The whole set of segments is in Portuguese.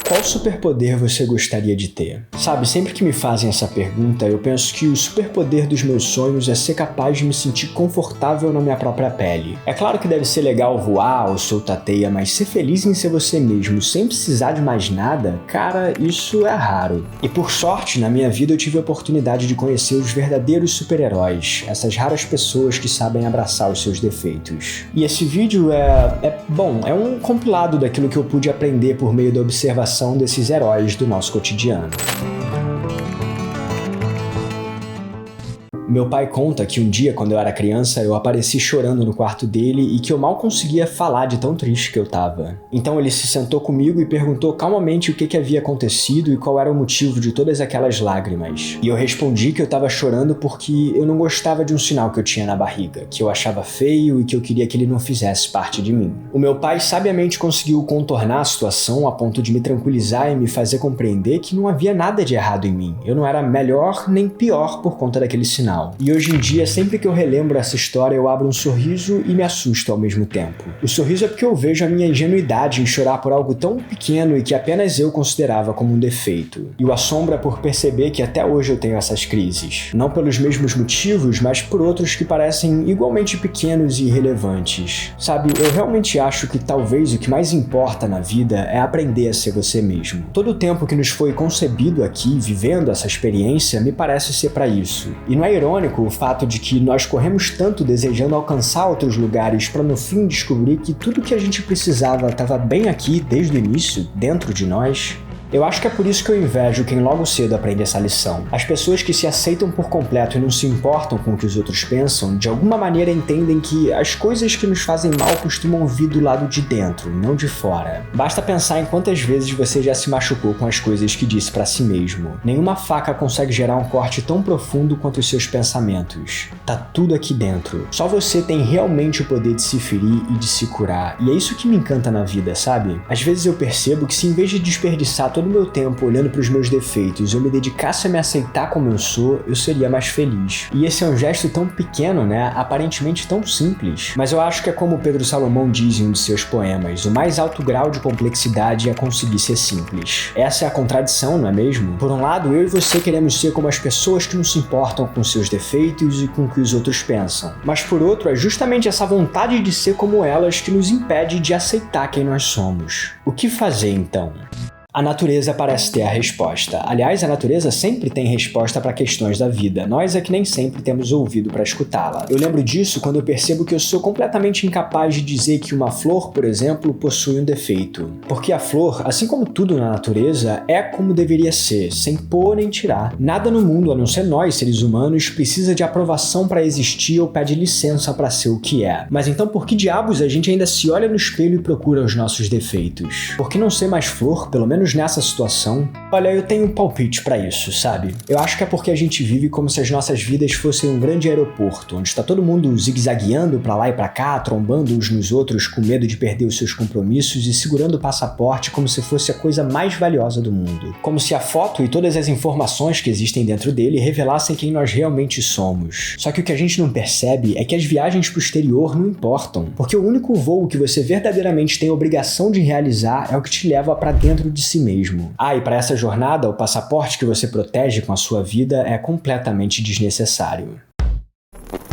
Qual superpoder você gostaria de ter? Sabe, sempre que me fazem essa pergunta, eu penso que o superpoder dos meus sonhos é ser capaz de me sentir confortável na minha própria pele. É claro que deve ser legal voar ou soltar teia, mas ser feliz em ser você mesmo, sem precisar de mais nada, cara, isso é raro. E por sorte, na minha vida eu tive a oportunidade de conhecer os verdadeiros super-heróis, essas raras pessoas que sabem abraçar os seus defeitos. E esse vídeo é um compilado daquilo que eu pude aprender por meio da observação desses heróis do nosso cotidiano. Meu pai conta que um dia, quando eu era criança, eu apareci chorando no quarto dele e que eu mal conseguia falar de tão triste que eu tava. Então ele se sentou comigo e perguntou calmamente o que havia acontecido e qual era o motivo de todas aquelas lágrimas. E eu respondi que eu tava chorando porque eu não gostava de um sinal que eu tinha na barriga, que eu achava feio e que eu queria que ele não fizesse parte de mim. O meu pai sabiamente conseguiu contornar a situação a ponto de me tranquilizar e me fazer compreender que não havia nada de errado em mim. Eu não era melhor nem pior por conta daquele sinal. E hoje em dia, sempre que eu relembro essa história, eu abro um sorriso e me assusto ao mesmo tempo. O sorriso é porque eu vejo a minha ingenuidade em chorar por algo tão pequeno e que apenas eu considerava como um defeito. E o assombra por perceber que até hoje eu tenho essas crises. Não pelos mesmos motivos, mas por outros que parecem igualmente pequenos e irrelevantes. Sabe, eu realmente acho que talvez o que mais importa na vida é aprender a ser você mesmo. Todo o tempo que nos foi concebido aqui, vivendo essa experiência, me parece ser para isso. E não é irônico o fato de que nós corremos tanto desejando alcançar outros lugares para no fim descobrir que tudo que a gente precisava estava bem aqui desde o início, dentro de nós? Eu acho que é por isso que eu invejo quem logo cedo aprende essa lição. As pessoas que se aceitam por completo e não se importam com o que os outros pensam, de alguma maneira entendem que as coisas que nos fazem mal costumam vir do lado de dentro, não de fora. Basta pensar em quantas vezes você já se machucou com as coisas que disse pra si mesmo. Nenhuma faca consegue gerar um corte tão profundo quanto os seus pensamentos. Tá tudo aqui dentro. Só você tem realmente o poder de se ferir e de se curar. E é isso que me encanta na vida, sabe? Às vezes eu percebo que se em vez de desperdiçar todo o meu tempo olhando para os meus defeitos, eu me dedicasse a me aceitar como eu sou, eu seria mais feliz. E esse é um gesto tão pequeno, né? Aparentemente tão simples. Mas eu acho que é como Pedro Salomão diz em um de seus poemas, o mais alto grau de complexidade é conseguir ser simples. Essa é a contradição, não é mesmo? Por um lado, eu e você queremos ser como as pessoas que não se importam com seus defeitos e com o que os outros pensam. Mas por outro, é justamente essa vontade de ser como elas que nos impede de aceitar quem nós somos. O que fazer então? A natureza parece ter a resposta. Aliás, a natureza sempre tem resposta para questões da vida. Nós é que nem sempre temos ouvido para escutá-la. Eu lembro disso quando eu percebo que eu sou completamente incapaz de dizer que uma flor, por exemplo, possui um defeito. Porque a flor, assim como tudo na natureza, é como deveria ser, sem pôr nem tirar. Nada no mundo, a não ser nós, seres humanos, precisa de aprovação para existir ou pede licença para ser o que é. Mas então por que diabos a gente ainda se olha no espelho e procura os nossos defeitos? Por que não ser mais flor, pelo menos nessa situação? Olha, eu tenho um palpite pra isso, sabe? Eu acho que é porque a gente vive como se as nossas vidas fossem um grande aeroporto, onde está todo mundo zigue-zagueando pra lá e pra cá, trombando uns nos outros com medo de perder os seus compromissos e segurando o passaporte como se fosse a coisa mais valiosa do mundo. Como se a foto e todas as informações que existem dentro dele revelassem quem nós realmente somos. Só que o que a gente não percebe é que as viagens pro exterior não importam, porque o único voo que você verdadeiramente tem a obrigação de realizar é o que te leva pra dentro de si mesmo. E para essa jornada, o passaporte que você protege com a sua vida é completamente desnecessário.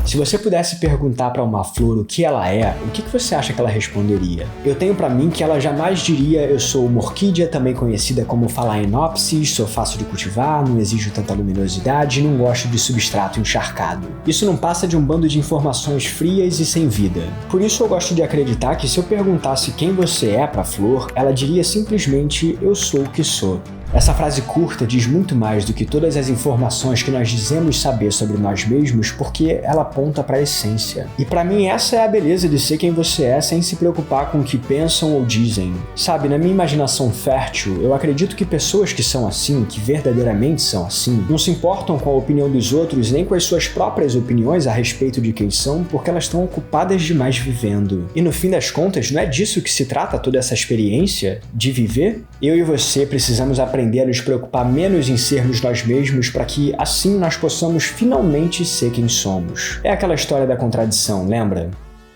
Se você pudesse perguntar para uma flor o que ela é, o que você acha que ela responderia? Eu tenho para mim que ela jamais diria eu sou uma orquídea, também conhecida como Phalaenopsis, sou fácil de cultivar, não exijo tanta luminosidade e não gosto de substrato encharcado. Isso não passa de um bando de informações frias e sem vida. Por isso eu gosto de acreditar que se eu perguntasse quem você é para a flor, ela diria simplesmente eu sou o que sou. Essa frase curta diz muito mais do que todas as informações que nós dizemos saber sobre nós mesmos, porque ela aponta para a essência. E para mim essa é a beleza de ser quem você é sem se preocupar com o que pensam ou dizem. Sabe, na minha imaginação fértil, eu acredito que pessoas que são assim, que verdadeiramente são assim, não se importam com a opinião dos outros nem com as suas próprias opiniões a respeito de quem são, porque elas estão ocupadas demais vivendo. E no fim das contas, não é disso que se trata toda essa experiência de viver? Eu e você precisamos aprender a nos preocupar menos em sermos nós mesmos para que assim nós possamos finalmente ser quem somos. É aquela história da contradição, lembra?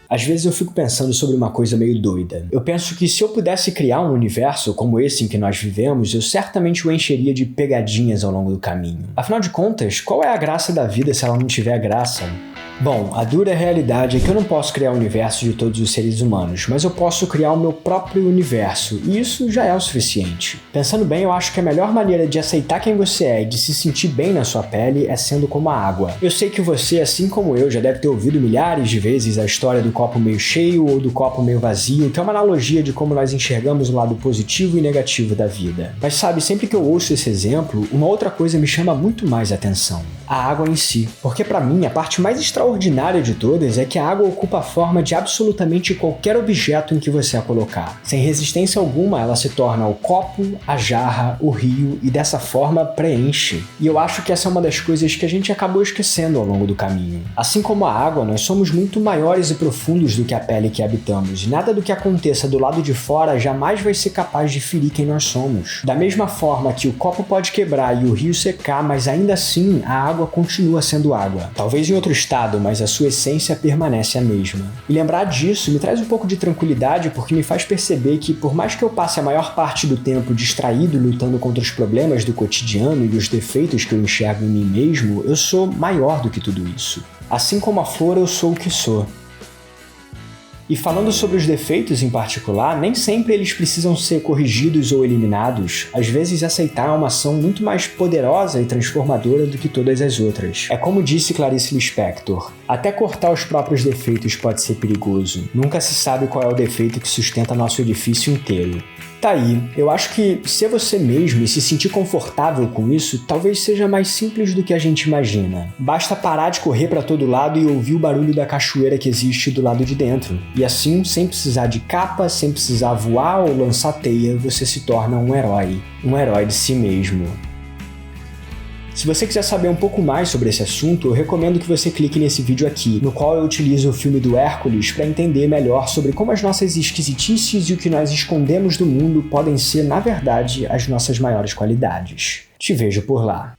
Às vezes eu fico pensando sobre uma coisa meio doida. Eu penso que se eu pudesse criar um universo como esse em que nós vivemos, eu certamente o encheria de pegadinhas ao longo do caminho. Afinal de contas, qual é a graça da vida se ela não tiver graça? Bom, a dura realidade é que eu não posso criar o universo de todos os seres humanos, mas eu posso criar o meu próprio universo, e isso já é o suficiente. Pensando bem, eu acho que a melhor maneira de aceitar quem você é e de se sentir bem na sua pele é sendo como a água. Eu sei que você, assim como eu, já deve ter ouvido milhares de vezes a história do copo meio cheio ou do copo meio vazio, que é uma analogia de como nós enxergamos o lado positivo e negativo da vida. Mas sabe, sempre que eu ouço esse exemplo, uma outra coisa me chama muito mais atenção: a água em si. Porque pra mim, a parte mais extraordinária de todas é que a água ocupa a forma de absolutamente qualquer objeto em que você a colocar. Sem resistência alguma, ela se torna o copo, a jarra, o rio e dessa forma preenche. E eu acho que essa é uma das coisas que a gente acabou esquecendo ao longo do caminho. Assim como a água, nós somos muito maiores e profundos do que a pele que habitamos, e nada do que aconteça do lado de fora jamais vai ser capaz de ferir quem nós somos. Da mesma forma que o copo pode quebrar e o rio secar, mas ainda assim a água continua sendo água. Talvez em outro estado, mas a sua essência permanece a mesma. E lembrar disso me traz um pouco de tranquilidade, porque me faz perceber que, por mais que eu passe a maior parte do tempo distraído lutando contra os problemas do cotidiano e os defeitos que eu enxergo em mim mesmo, eu sou maior do que tudo isso. Assim como a flor, eu sou o que sou. E falando sobre os defeitos em particular, nem sempre eles precisam ser corrigidos ou eliminados. Às vezes aceitar é uma ação muito mais poderosa e transformadora do que todas as outras. É como disse Clarice Lispector: até cortar os próprios defeitos pode ser perigoso. Nunca se sabe qual é o defeito que sustenta nosso edifício inteiro. Tá aí, eu acho que ser você mesmo e se sentir confortável com isso talvez seja mais simples do que a gente imagina. Basta parar de correr pra todo lado e ouvir o barulho da cachoeira que existe do lado de dentro. E assim, sem precisar de capa, sem precisar voar ou lançar teia, você se torna um herói de si mesmo. Se você quiser saber um pouco mais sobre esse assunto, eu recomendo que você clique nesse vídeo aqui, no qual eu utilizo o filme do Hércules para entender melhor sobre como as nossas esquisitices e o que nós escondemos do mundo podem ser, na verdade, as nossas maiores qualidades. Te vejo por lá.